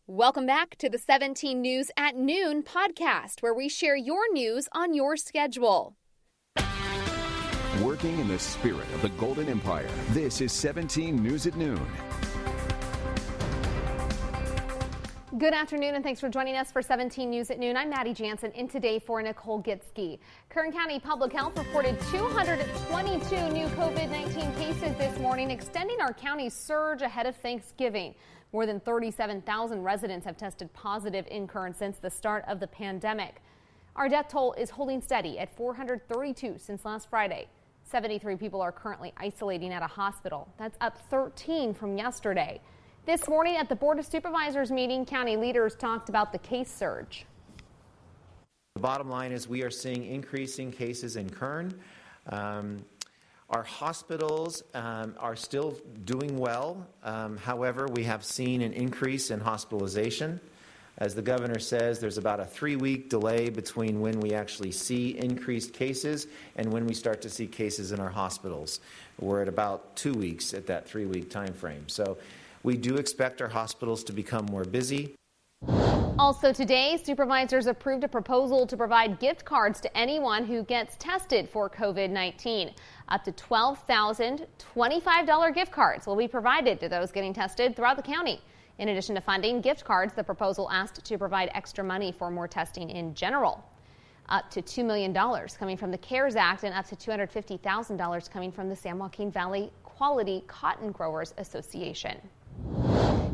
Welcome back to the 17 News at Noon podcast, where we share your news on your schedule. Working in the spirit of the Golden Empire, this is 17 News at Noon. Good afternoon, and thanks for joining us for 17 News at Noon. I'm Maddie Jansen, in today for Nicole Gitske. Kern County Public Health reported 222 new COVID-19 cases this morning, extending our county's surge ahead of Thanksgiving. More than 37,000 residents have tested positive in Kern since the start of the pandemic. Our death toll is holding steady at 432 since last Friday. 73 people are currently isolating at a hospital. That's up 13 from yesterday. This morning at the Board of Supervisors meeting, county leaders talked about the case surge. The bottom line is we are seeing increasing cases in Kern. Our hospitals are still doing well. However, we have seen an increase in hospitalization. As the governor says, there's about a 3-week delay between when we actually see increased cases and when we start to see cases in our hospitals. We're at about 2 weeks at that 3-week time frame. So we do expect our hospitals to become more busy. Also today, supervisors approved a proposal to provide gift cards to anyone who gets tested for COVID-19. Up to 12,000 $25 gift cards will be provided to those getting tested throughout the county. In addition to funding gift cards, the proposal asked to provide extra money for more testing in general. Up to $2 million coming from the CARES Act and up to $250,000 coming from the San Joaquin Valley Quality Cotton Growers Association.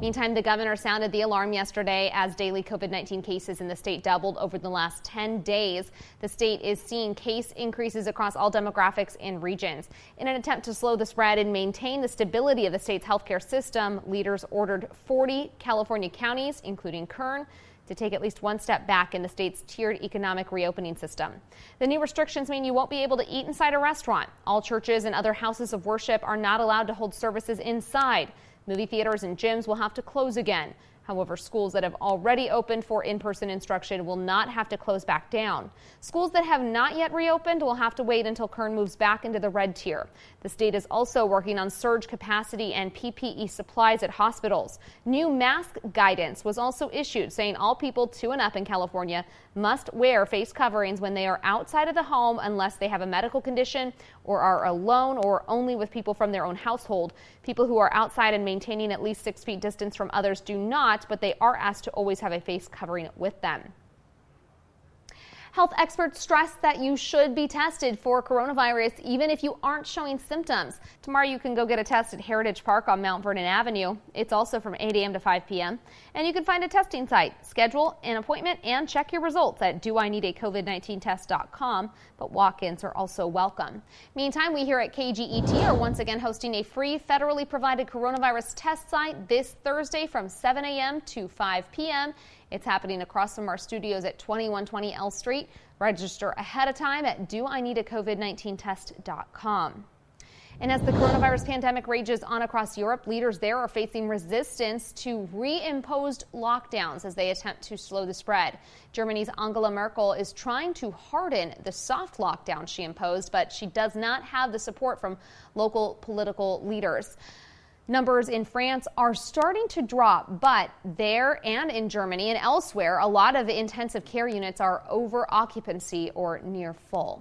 Meantime, the governor sounded the alarm yesterday as daily COVID-19 cases in the state doubled over the last 10 days. The state is seeing case increases across all demographics and regions. In an attempt to slow the spread and maintain the stability of the state's healthcare system, leaders ordered 40 California counties, including Kern, to take at least one step back in the state's tiered economic reopening system. The new restrictions mean you won't be able to eat inside a restaurant. All churches and other houses of worship are not allowed to hold services inside. Movie theaters and gyms will have to close again. However, schools that have already opened for in-person instruction will not have to close back down. Schools that have not yet reopened will have to wait until Kern moves back into the red tier. The state is also working on surge capacity and PPE supplies at hospitals. New mask guidance was also issued, saying all people 2 and up in California must wear face coverings when they are outside of the home unless they have a medical condition or are alone or only with people from their own household. People who are outside and maintaining at least 6 feet distance from others do not, but they are asked to always have a face covering with them. Health experts stress that you should be tested for coronavirus even if you aren't showing symptoms. Tomorrow you can go get a test at Heritage Park on Mount Vernon Avenue. It's also from 8 a.m. to 5 p.m. And you can find a testing site, schedule an appointment, and check your results at doineedacovid19test.com. But walk-ins are also welcome. Meantime, we here at KGET are once again hosting a free federally provided coronavirus test site this Thursday from 7 a.m. to 5 p.m. It's happening across from our studios at 2120 L Street. Register ahead of time at doineedacovid19test.com. And as the coronavirus pandemic rages on across Europe, leaders there are facing resistance to reimposed lockdowns as they attempt to slow the spread. Germany's Angela Merkel is trying to harden the soft lockdown she imposed, but she does not have the support from local political leaders. Numbers in France are starting to drop, but there and in Germany and elsewhere, a lot of intensive care units are over occupancy or near full.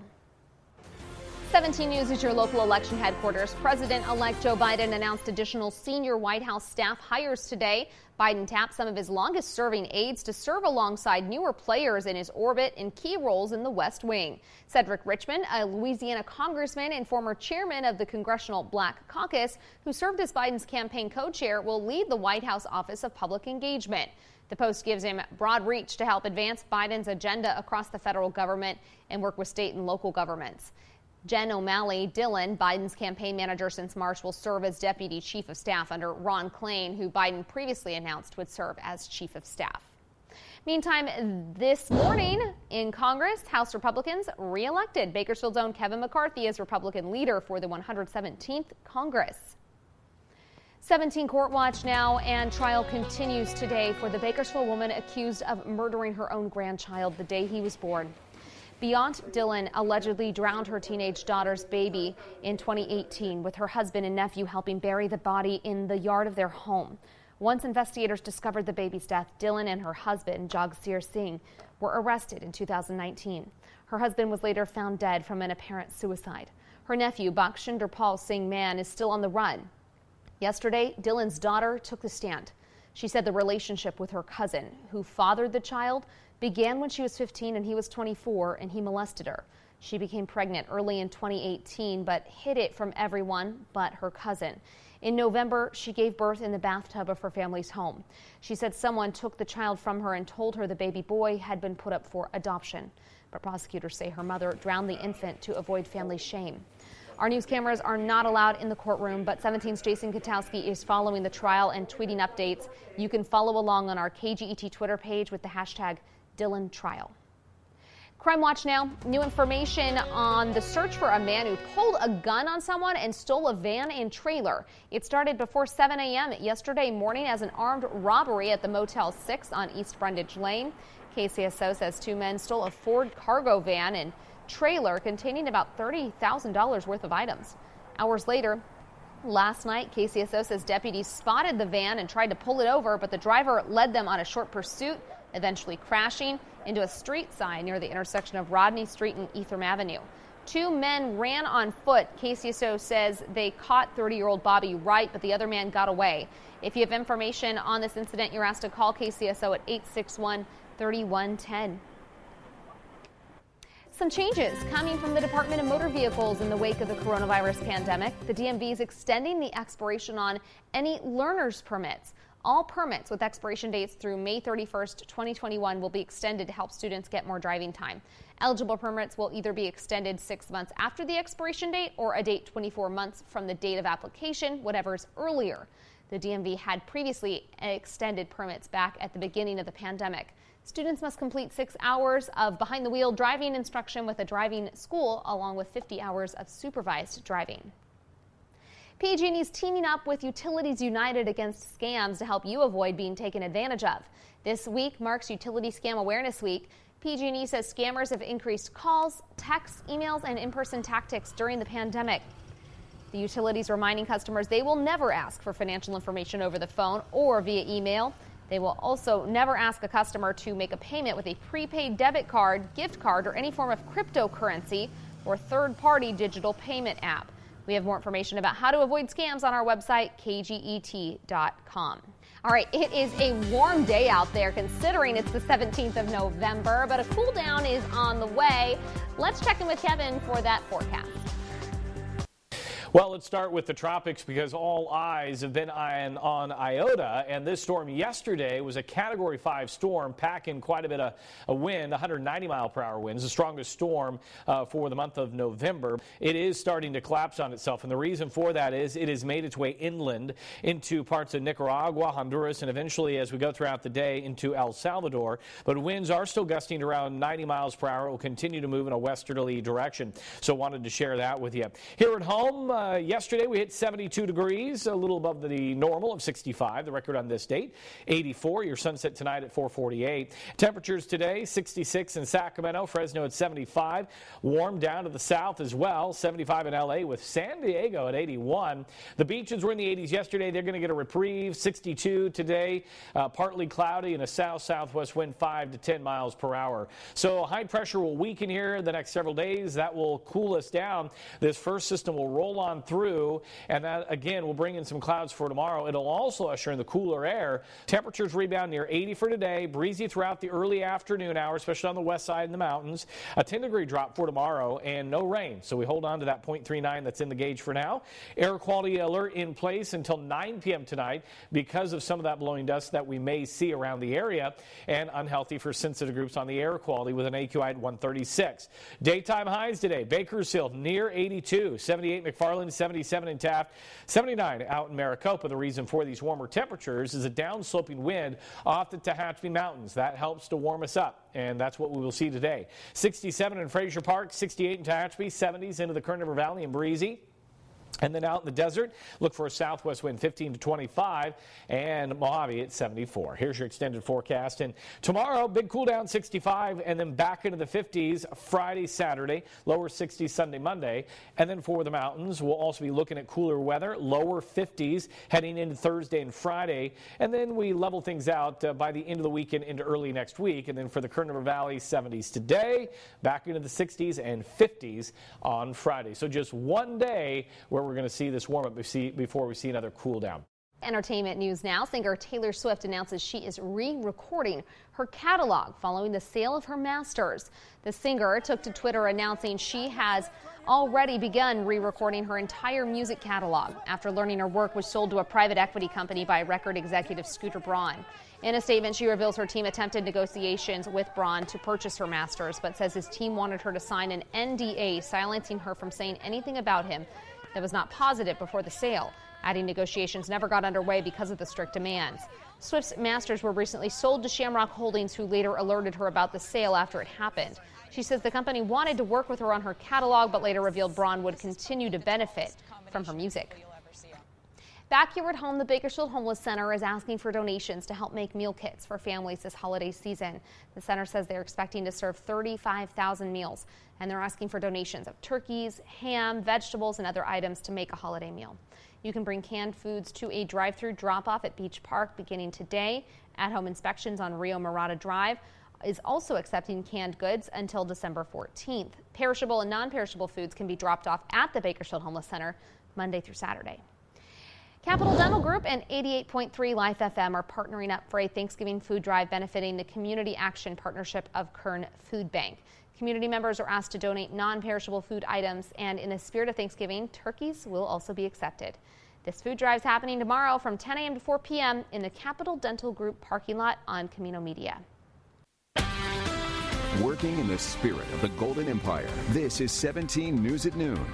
17 News is your local election headquarters. President-elect Joe Biden announced additional senior White House staff hires today. Biden tapped some of his longest-serving aides to serve alongside newer players in his orbit in key roles in the West Wing. Cedric Richmond, a Louisiana congressman and former chairman of the Congressional Black Caucus, who served as Biden's campaign co-chair, will lead the White House Office of Public Engagement. The post gives him broad reach to help advance Biden's agenda across the federal government and work with state and local governments. Jen O'Malley Dhillon, Biden's campaign manager since March, will serve as deputy chief of staff under Ron Klain, who Biden previously announced would serve as chief of staff. Meantime, this morning in Congress, House Republicans re-elected Bakersfield's own Kevin McCarthy as Republican leader for the 117th Congress. 17 Court Watch now, and trial continues today for the Bakersfield woman accused of murdering her own grandchild the day he was born. Beant Dhillon allegedly drowned her teenage daughter's baby in 2018, with her husband and nephew helping bury the body in the yard of their home. Once investigators discovered the baby's death, Dhillon and her husband, Jagsir Singh, were arrested in 2019. Her husband was later found dead from an apparent suicide. Her nephew, Bakshinder Pal Singh Man, is still on the run. Yesterday, Dhillon's daughter took the stand. She said the relationship with her cousin, who fathered the child, began when she was 15 and he was 24, and he molested her. She became pregnant early in 2018, but hid it from everyone but her cousin. In November, she gave birth in the bathtub of her family's home. She said someone took the child from her and told her the baby boy had been put up for adoption. But prosecutors say her mother drowned the infant to avoid family shame. Our news cameras are not allowed in the courtroom, but 17's Jason Katowski is following the trial and tweeting updates. You can follow along on our KGET Twitter page with the hashtag #DhillonTrial. Crime Watch now. New information on the search for a man who pulled a gun on someone and stole a van and trailer. It started before 7 a.m. yesterday morning as an armed robbery at the Motel 6 on East Brundage Lane. KCSO says two men stole a Ford cargo van and trailer containing about $30,000 worth of items. Hours later, last night, KCSO says deputies spotted the van and tried to pull it over, but the driver led them on a short pursuit, eventually crashing into a street sign near the intersection of Rodney Street and Ephraim Avenue. Two men ran on foot. KCSO says they caught 30-year-old Bobby Wright, but the other man got away. If you have information on this incident, you're asked to call KCSO at 861-3110. Some changes coming from the Department of Motor Vehicles in the wake of the coronavirus pandemic. The DMV is extending the expiration on any learner's permits. All permits with expiration dates through May 31st, 2021 will be extended to help students get more driving time. Eligible permits will either be extended 6 months after the expiration date or a date 24 months from the date of application, whatever is earlier. The DMV had previously extended permits back at the beginning of the pandemic. Students must complete 6 hours of behind-the-wheel driving instruction with a driving school, along with 50 hours of supervised driving. PG&E is teaming up with Utilities United against scams to help you avoid being taken advantage of. This week marks Utility Scam Awareness Week. PG&E says scammers have increased calls, texts, emails, and in-person tactics during the pandemic. The utilities reminding customers they will never ask for financial information over the phone or via email. They will also never ask a customer to make a payment with a prepaid debit card, gift card, or any form of cryptocurrency or third-party digital payment app. We have more information about how to avoid scams on our website, kget.com. All right, it is a warm day out there considering it's the 17th of November, but a cool down is on the way. Let's check in with Kevin for that forecast. Well, let's start with the tropics because all eyes have been on Iota, and this storm yesterday was a Category 5 storm, packing quite a bit of a wind, 190-mile-per-hour winds, the strongest storm for the month of November. It is starting to collapse on itself, and the reason for that is it has made its way inland into parts of Nicaragua, Honduras, and eventually, as we go throughout the day, into El Salvador. But winds are still gusting around 90 miles per hour. It will continue to move in a westerly direction, so wanted to share that with you. Here at home, yesterday we hit 72 degrees, a little above the normal of 65, the record on this date. 84, your sunset tonight at 4:48. Temperatures today, 66 in Sacramento, Fresno at 75. Warm down to the south as well, 75 in L.A. with San Diego at 81. The beaches were in the 80s yesterday. They're going to get a reprieve, 62 today. Partly cloudy and a south-southwest wind 5 to 10 miles per hour. So high pressure will weaken here the next several days. That will cool us down. This first system will roll on through, and that again will bring in some clouds for tomorrow. It'll also usher in the cooler air. Temperatures rebound near 80 for today, breezy throughout the early afternoon hours, especially on the west side in the mountains. A 10-degree drop for tomorrow and no rain, so we hold on to that 0.39 that's in the gauge for now. Air quality alert in place until 9 p.m. tonight because of some of that blowing dust that we may see around the area, and unhealthy for sensitive groups on the air quality with an AQI at 136. Daytime highs today, Bakersfield near 82, 78 McFarland, 77 in Taft, 79 out in Maricopa. The reason for these warmer temperatures is a downsloping wind off the Tehachapi Mountains. That helps to warm us up, and that's what we will see today. 67 in Frazier Park, 68 in Tehachapi, 70s into the Kern River Valley and breezy. And then out in the desert, look for a southwest wind 15 to 25 and Mojave at 74. Here's your extended forecast. And tomorrow, big cool down 65 and then back into the 50s Friday, Saturday, lower 60s Sunday, Monday. And then for the mountains, we'll also be looking at cooler weather, lower 50s heading into Thursday and Friday. And then we level things out by the end of the weekend into early next week. And then for the Kern River Valley, 70s today, back into the 60s and 50s on Friday. So just one day where we're going to see this warm up before we see another cool down. Entertainment news now. Singer Taylor Swift announces she is re-recording her catalog following the sale of her masters. The singer took to Twitter announcing she has already begun re-recording her entire music catalog after learning her work was sold to a private equity company by record executive Scooter Braun. In a statement, she reveals her team attempted negotiations with Braun to purchase her masters, but says his team wanted her to sign an NDA, silencing her from saying anything about him that was not positive before the sale, adding negotiations never got underway because of the strict demands. Swift's masters were recently sold to Shamrock Holdings, who later alerted her about the sale after it happened. She says the company wanted to work with her on her catalog, but later revealed Braun would continue to benefit from her music. Back here at home, the Bakersfield Homeless Center is asking for donations to help make meal kits for families this holiday season. The center says they're expecting to serve 35,000 meals, and they're asking for donations of turkeys, ham, vegetables, and other items to make a holiday meal. You can bring canned foods to a drive-through drop-off at Beach Park beginning today. At-home inspections on Rio Murata Drive is also accepting canned goods until December 14th. Perishable and non-perishable foods can be dropped off at the Bakersfield Homeless Center Monday through Saturday. Capital Dental Group and 88.3 Life FM are partnering up for a Thanksgiving food drive benefiting the Community Action Partnership of Kern Food Bank. Community members are asked to donate non-perishable food items, and in the spirit of Thanksgiving, turkeys will also be accepted. This food drive is happening tomorrow from 10 a.m. to 4 p.m. in the Capital Dental Group parking lot on Camino Media. Working in the spirit of the Golden Empire, this is 17 News at Noon.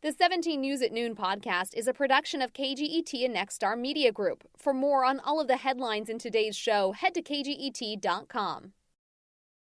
The 17 News at Noon podcast is a production of KGET and Nexstar Media Group. For more on all of the headlines in today's show, head to KGET.com.